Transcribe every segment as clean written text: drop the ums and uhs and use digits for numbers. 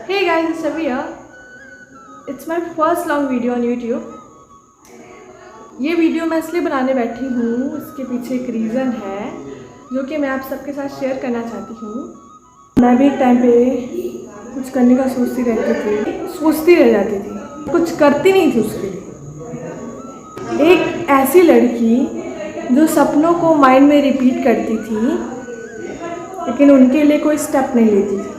Hey guys, it's Savia. It's my first long video on YouTube. ये video मैं इसलिए बनाने बैठी हूँ, इसके पीछे एक रीज़न है जो कि मैं आप सबके साथ शेयर करना चाहती हूँ। मैं भी एक टाइम पे कुछ करने का सोचती रह जाती थी, कुछ करती नहीं थी उसके लिए। एक ऐसी लड़की जो सपनों को माइंड में रिपीट करती थी लेकिन उनके लिए कोई स्टेप नहीं लेती थी।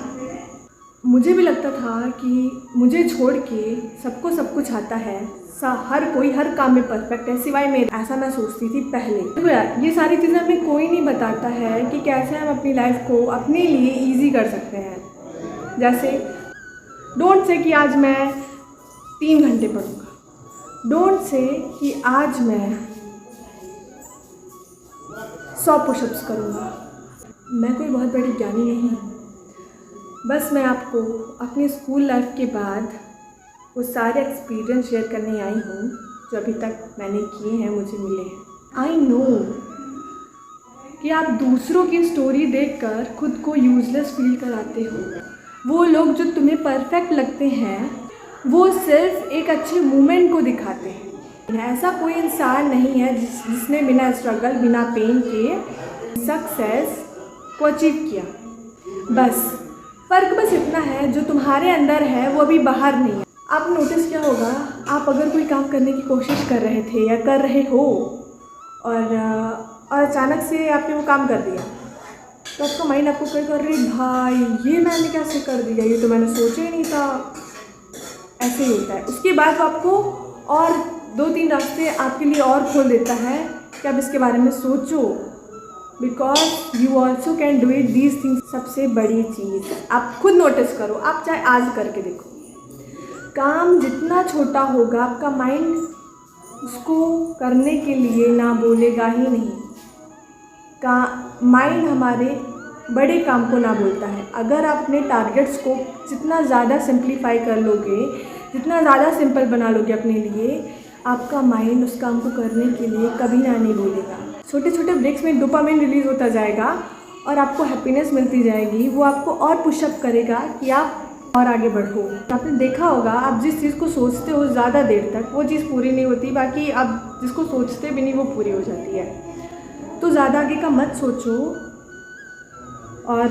मुझे भी लगता था कि मुझे छोड़ के सबको सब कुछ आता है, हर कोई हर काम में परफेक्ट है सिवाय मेरे। ऐसा मैं सोचती थी पहले। तो यार ये सारी चीज़ें हमें कोई नहीं बताता है कि कैसे हम अपनी लाइफ को अपने लिए इजी कर सकते हैं। जैसे डोंट से कि आज मैं 3 घंटे पढ़ूंगा, डोंट से कि आज मैं 100 पुशअप्स करूँगा। मैं कोई बहुत बड़ी ज्ञानी नहीं हूँ, बस मैं आपको अपनी स्कूल लाइफ के बाद वो सारे एक्सपीरियंस शेयर करने आई हूँ जो अभी तक मैंने किए हैं, मुझे मिले हैं। आई नो कि आप दूसरों की स्टोरी देखकर खुद को यूजलेस फील कराते हो। वो लोग जो तुम्हें परफेक्ट लगते हैं वो सिर्फ एक अच्छे मोमेंट को दिखाते हैं। ऐसा कोई इंसान नहीं है जिसने बिना स्ट्रगल बिना पेन के सक्सेस को अचीव किया। फ़र्क बस इतना है जो तुम्हारे अंदर है वो अभी बाहर नहीं है। आप नोटिस किया होगा, आप अगर कोई काम करने की कोशिश कर रहे थे या कर रहे हो और अचानक से आपने वो काम कर दिया तो आपका माइंड आपको क्या कर रही, भाई ये मैंने कैसे कर दिया, ये तो मैंने सोचा ही नहीं था। ऐसे ही होता है। उसके बाद वो आपको और 2-3 रास्ते आपके लिए और खोल देता है कि आप इसके बारे में सोचो, because you also can do it these things. सबसे बड़ी चीज़ आप खुद नोटिस करो, आप चाहे आज करके देखो, काम जितना छोटा होगा आपका माइंड उसको करने के लिए ना बोलेगा ही नहीं। माइंड हमारे बड़े काम को ना बोलता है। अगर आप अपने टारगेट्स को जितना ज़्यादा सिंप्लीफाई कर लोगे, जितना ज़्यादा सिंपल बना लोगे अपने लिए, आपका माइंड उस काम को करने के लिए कभी ना नहीं बोलेगा। छोटे छोटे ब्रेक्स में डोपामिन रिलीज़ होता जाएगा और आपको हैप्पीनेस मिलती जाएगी। वो आपको और पुशअप करेगा कि आप और आगे बढ़ो। आपने देखा होगा, आप जिस चीज़ को सोचते हो ज़्यादा देर तक वो चीज़ पूरी नहीं होती, बाकी आप जिसको सोचते भी नहीं वो पूरी हो जाती है। तो ज़्यादा आगे का मत सोचो। और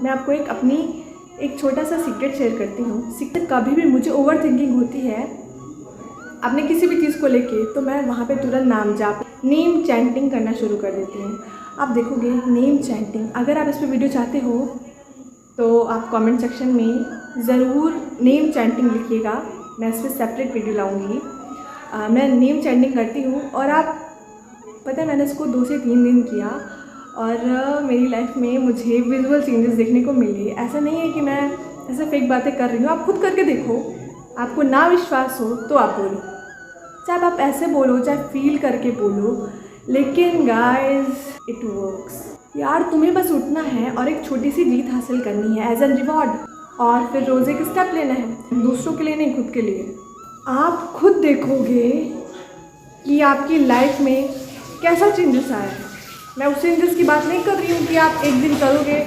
मैं आपको एक छोटा सा सीक्रेट शेयर करती हूँ। सीक्रेट कभी भी मुझे ओवर थिंकिंग होती है अपने किसी भी चीज़ को लेके, तो मैं वहाँ पे तुरंत नाम जाप नेम चैंटिंग करना शुरू कर देती हूँ। आप देखोगे नेम चैंटिंग, अगर आप इस पर वीडियो चाहते हो तो आप कमेंट सेक्शन में ज़रूर नेम चैंटिंग लिखिएगा। मैं इस पर सेपरेट वीडियो लाऊंगी। मैं नेम चैंटिंग करती हूँ और आप पता है मैंने इसको 2 से 3 दिन किया और मेरी लाइफ में मुझे विजुअल चेंजेस देखने को मिले। ऐसा नहीं है कि मैं ऐसे फेक बातें कर रही हूँ, आप खुद करके देखो। आपको ना विश्वास हो तो आप बोलो, चाहे आप ऐसे बोलो चाहे फील करके बोलो, लेकिन गाइस इट वर्क्स। यार तुम्हें बस उठना है और एक छोटी सी जीत हासिल करनी है एज एन रिवॉर्ड, और फिर रोज़ एक स्टेप लेना है, दूसरों के लिए नहीं खुद के लिए। आप खुद देखोगे कि आपकी लाइफ में कैसा चेंजेस आया है। मैं उस चेंजेस की बात नहीं कर रही हूँ कि आप एक दिन करोगे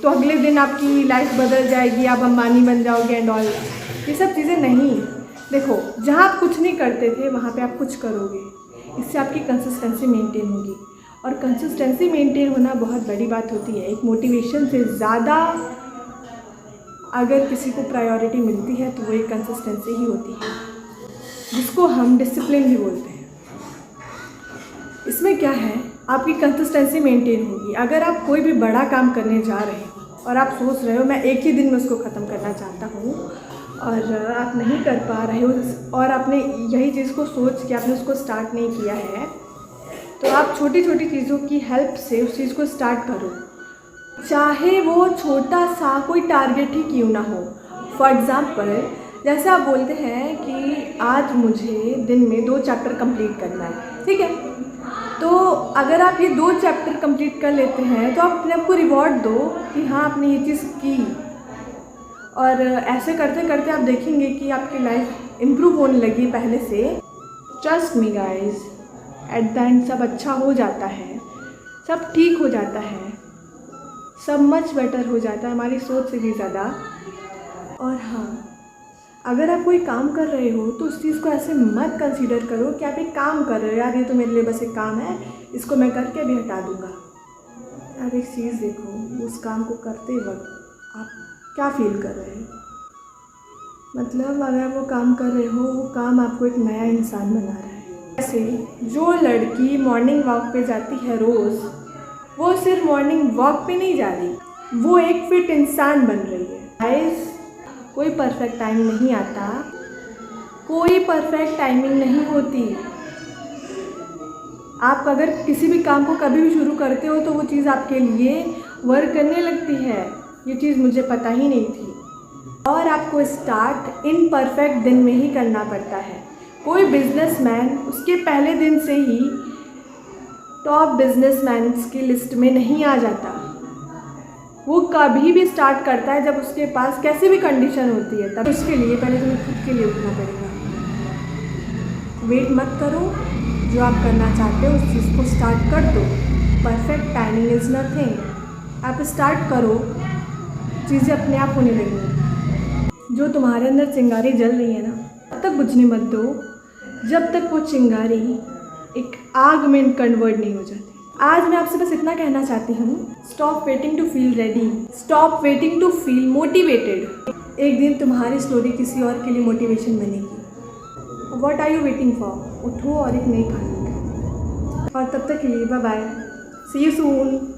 तो अगले दिन आपकी लाइफ बदल जाएगी, आप अंबानी बन जाओगे एंड ऑल। ये सब चीज़ें नहीं। देखो, जहाँ आप कुछ नहीं करते थे वहाँ पे आप कुछ करोगे, इससे आपकी कंसिस्टेंसी मेंटेन होगी। और कंसिस्टेंसी मेंटेन होना बहुत बड़ी बात होती है। एक मोटिवेशन से ज़्यादा अगर किसी को प्रायोरिटी मिलती है तो वो एक कंसिस्टेंसी ही होती है, जिसको हम डिसिप्लिन भी बोलते हैं। इसमें क्या है, आपकी कंसिस्टेंसी मेंटेन होगी। अगर आप कोई भी बड़ा काम करने जा रहे हो और आप सोच रहे हो मैं एक ही दिन में उसको ख़त्म करना चाहता हूँ और आप नहीं कर पा रहे हो और आपने यही चीज़ को सोच के आपने उसको स्टार्ट नहीं किया है, तो आप छोटी छोटी चीज़ों की हेल्प से उस चीज़ को स्टार्ट करो, चाहे वो छोटा सा कोई टारगेट ही क्यों ना हो। फॉर एग्ज़ाम्पल, जैसे आप बोलते हैं कि आज मुझे दिन में 2 चैप्टर कंप्लीट करना है, ठीक है, तो अगर आप ये 2 चैप्टर कंप्लीट कर लेते हैं तो आप अपने आप को रिवॉर्ड दो कि हाँ आपने ये चीज़ की। और ऐसे करते करते आप देखेंगे कि आपकी लाइफ इम्प्रूव होने लगी पहले से। Trust me guys, at the end सब अच्छा हो जाता है, सब ठीक हो जाता है, सब मच बेटर हो जाता है हमारी सोच से भी ज़्यादा। और हाँ, अगर आप कोई काम कर रहे हो तो उस चीज़ को ऐसे मत कंसीडर करो कि आप एक काम कर रहे हो, यार ये तो मेरे लिए बस एक काम है, इसको मैं करके अभी हटा दूँगा। यार एक चीज़ देखो, उस काम को करते वक्त आप क्या फील कर रहे हो। मतलब अगर वो काम कर रहे हो, वो काम आपको एक नया इंसान बना रहा है। ऐसे जो लड़की मॉर्निंग वॉक पे जाती है रोज़, वो सिर्फ मॉर्निंग वॉक पे नहीं जा रही, वो एक फिट इंसान बन रही है। गाइस, कोई परफेक्ट टाइम नहीं आता, कोई परफेक्ट टाइमिंग नहीं होती। आप अगर किसी भी काम को कभी भी शुरू करते हो तो वो चीज़ आपके लिए वर्क करने लगती है। ये चीज़ मुझे पता ही नहीं थी। और आपको स्टार्ट इन परफेक्ट दिन में ही करना पड़ता है। कोई बिजनेसमैन उसके पहले दिन से ही टॉप बिजनेसमैन की लिस्ट में नहीं आ जाता। वो कभी भी स्टार्ट करता है जब उसके पास कैसी भी कंडीशन होती है, तब उसके लिए पहले तुम्हें खुद के लिए उठना पड़ेगा। वेट मत करो, जो आप करना चाहते हो उस चीज़ को स्टार्ट कर दो। Perfect timing is nothing. आप स्टार्ट करो, चीज़ें अपने आप होने लगेंगी। जो तुम्हारे अंदर चिंगारी जल रही है ना, तब तक बुझने मत दो जब तक वो चिंगारी एक आग में कन्वर्ट नहीं हो जाती। आज मैं आपसे बस इतना कहना चाहती हूँ, stop waiting to feel ready, stop waiting to feel motivated. एक दिन तुम्हारी स्टोरी किसी और के लिए मोटिवेशन बनेगी। What are you waiting for? उठो और एक नई कहानी। और तब तक के लिए bye bye, see you soon.